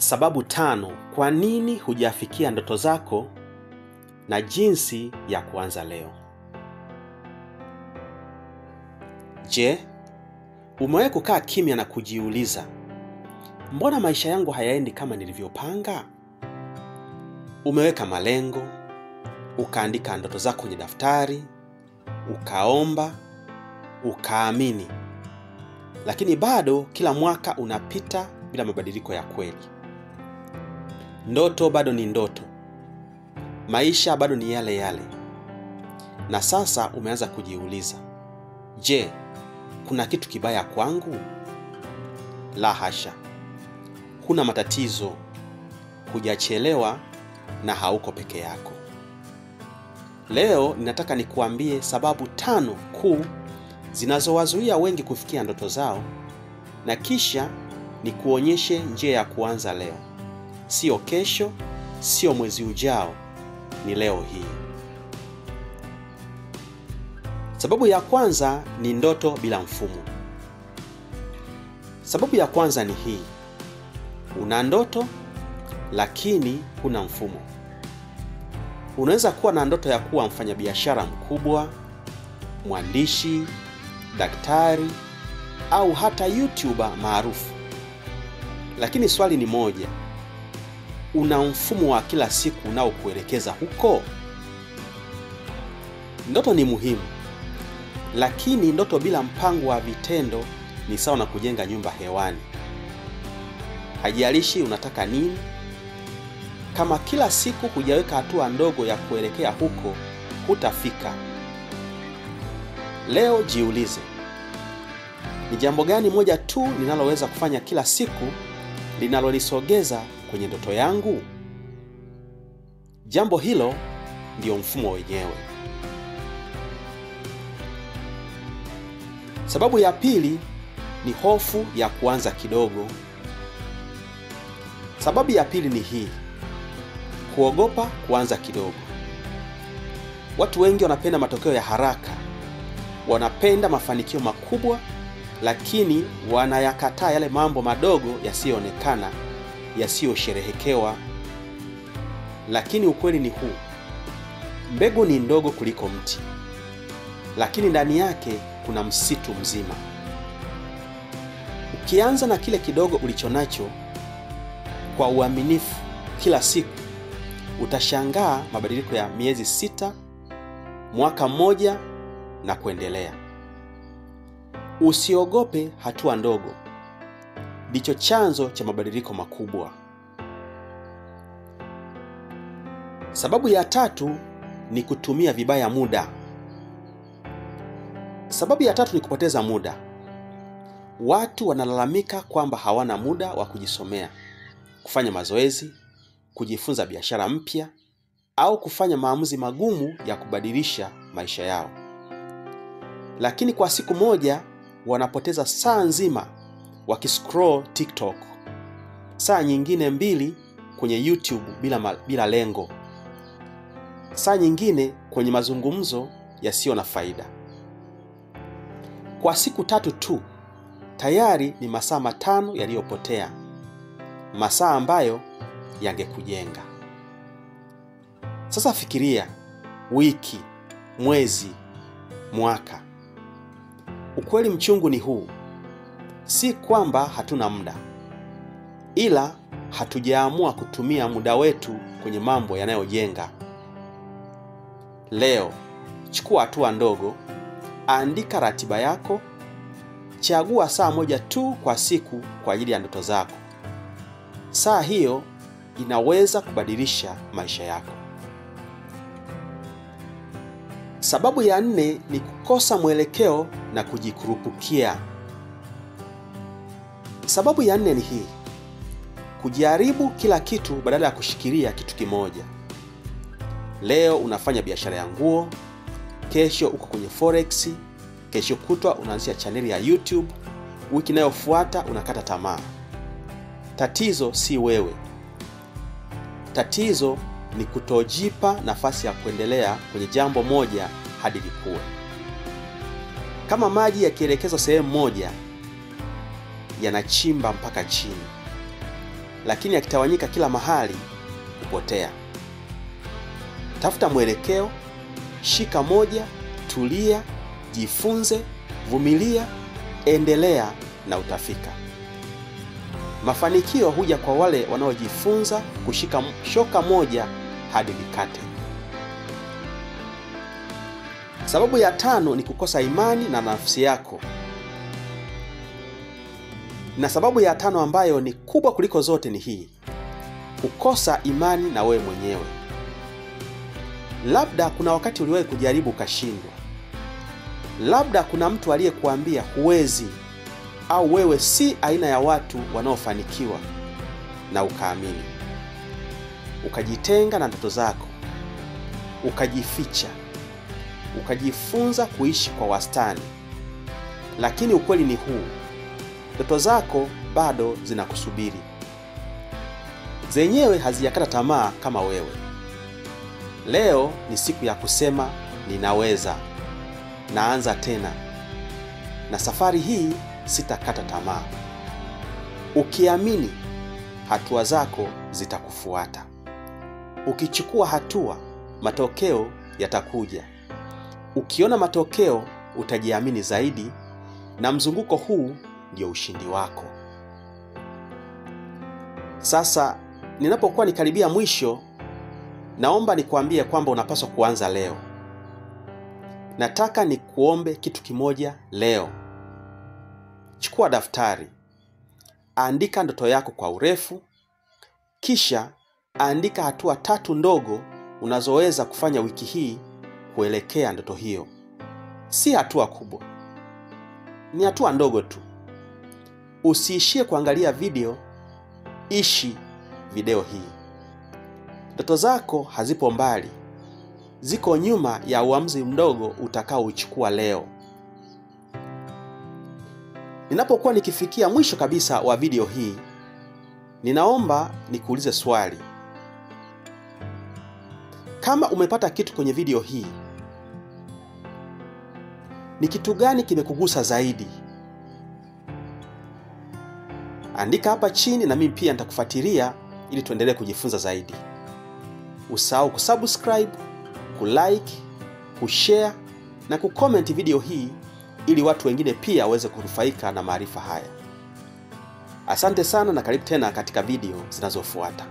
Sababu 5 kwa nini hujafikia ndoto zako na jinsi ya kuanza leo. Je, umewahi kukaa kimya na kujiuliza, mbona maisha yangu hayaendi kama nilivyopanga? Umeweka malengo, ukaandika ndoto zako kwenye daftari, ukaomba, ukaamini. Lakini bado kila mwaka unapita bila mabadiliko ya kweli. Ndoto bado ni ndoto. Maisha bado ni yale yale. Na sasa umeanza kujiuliza, je, kuna kitu kibaya kwangu? La hasha. Kuna matatizo, hujachelewa na hauko peke yako. Leo ninataka nikuambie sababu 5 kuu zinazowazuia wengi kufikia ndoto zao, na kisha nikuonyeshe njia ya kuanza leo. Sio kesho, sio mwezi ujao, ni leo hii. Sababu ya kwanza ni ndoto bila mfumo. Sababu ya kwanza ni hii: una ndoto lakini huna mfumo. Unaweza kuwa na ndoto ya kuwa mfanyabiashara mkubwa, mwandishi, daktari au hata YouTuber maarufu. Lakini swali ni moja: una mfumo wa kila siku unaokuelekeza huko? Ndoto ni muhimu, lakini ndoto bila mpango wa vitendo ni sawa na kujenga nyumba hewani. Haijalishi unataka nini, kama kila siku hujaweka hatua ndogo ya kuelekea huko, hutafika. Leo jiulize, ni jambo gani moja tu ninaloweza kufanya kila siku linalonisogeza kwenye ndoto yangu? Jambo hilo ndio mfumo wenyewe. Sababu ya pili ni hofu ya kuanza kidogo. Sababu ya pili ni hii: kuogopa kuanza kidogo. Watu wengi wanapenda matokeo ya haraka, wanapenda mafanikio makubwa, lakini wanayakataa yale mambo madogo yasiyoonekana, yasiyosherehekewa. Lakini ukweli ni huu: mbegu ni ndogo kuliko mti, lakini ndani yake kuna msitu mzima. Ukianza na kile kidogo ulichonacho kwa uaminifu kila siku, utashangaa mabadiliko ya miezi 6, mwaka mmoja na kuendelea. Usiogope hatua ndogo, ndicho chanzo cha mabadiliko makubwa. Sababu ya 3 ni kutumia vibaya muda. Sababu ya 3 ni kupoteza muda. Watu wanalalamika kwamba hawana muda wa kujisomea, kufanya mazoezi, kujifunza biashara mpya au kufanya maamuzi magumu ya kubadilisha maisha yao. Lakini kwa siku moja wanapoteza saa nzima wakiscroll TikTok, saa nyingine 2 kwenye YouTube bila lengo, saa nyingine kwenye mazungumzo yasiyo na faida. Kwa siku 3 tu tayari ni masaa 5 yaliyopotea, masaa ambayo yangekujenga. Sasa fikiria wiki, mwezi, mwaka. Ukweli mchungu ni huu: si kwamba hatuna muda, ila hatujaamua kutumia muda wetu kwenye mambo yanayojenga. Leo chukua hatua ndogo, andika ratiba yako, chagua saa 1 tu kwa siku kwa ajili ya ndoto zako. Saa hiyo inaweza kubadilisha maisha yako. Sababu ya 4 ni kukosa mwelekeo na kujikurupukia. Sababu ya 4 ni hii: kujaribu kila kitu badala ya kushikilia kitu kimoja. Leo unafanya biashara ya nguo, kesho uko kwenye forex, kesho kutwa unaanzisha chaneli ya YouTube, wiki inayofuata unakata tamaa. Tatizo si wewe. Tatizo ni kutojipa nafasi ya kuendelea kwenye jambo moja hadi likue. Kama maji yakielekezwa sehemu moja, yanachimba mpaka chini. lakini yakitawanyika kila mahali hupotea. Tafuta mwelekeo, shika moja, tulia, jifunze, vumilia, endelea na utafika. Mafanikio huja kwa wale wanaojifunza kushika shoka moja hadi likate. Sababu ya 5 ni kukosa imani na nafsi yako. Na sababu ya 5 ambayo ni kubwa kuliko zote ni hii: kukosa imani na wewe mwenyewe. Labda kuna wakati uliwahi kujaribu ukashindwa. Labda kuna mtu aliyekuambia huwezi au wewe si aina ya watu wanaofanikiwa na ukaamini. Ukajitenga na ndoto zako, ukajificha, ukajifunza kuishi kwa wastani. Lakini ukweli ni huu: ndoto zako bado zinakusubiri. Zenyewe hazijakata tamaa kama wewe. Leo ni siku ya kusema ninaweza. Naanza tena. Na safari hii sitakata tamaa. Ukiamini, hatua zako zitakufuata. Ukichukua hatua, matokeo yatakuja. Ukiona matokeo, utajiamini zaidi, na mzunguko huu ndio ushindi wako. Sasa ninapokuwa nikaribia mwisho, naomba nikuambie kwamba unapaswa kuanza leo. Nataka nikuombe kitu kimoja leo. Chukua daftari, andika ndoto yako kwa urefu, kisha andika hatua 3 ndogo unazoweza kufanya wiki hii kuelekea ndoto hiyo. Si hatua kubwa, ni hatua ndogo tu. Usiishie kuangalia video, ishi video hii. Ndoto zako hazipo mbali, ziko nyuma ya uamuzi mdogo utakaochukua leo. Ninapokuwa nikifikia mwisho kabisa wa video hii, ninaomba nikuulize swali. Kama umepata kitu kwenye video hii, ni kitu gani kimekugusa zaidi? Andika hapa chini na mimi pia nitakufuatilia ili tuendelee kujifunza zaidi. Usahau kusubscribe, kulike, kushare na kucomment video hii ili watu wengine pia waweze kunufaika na maarifa haya. Asante sana na karibu tena katika video zinazofuata.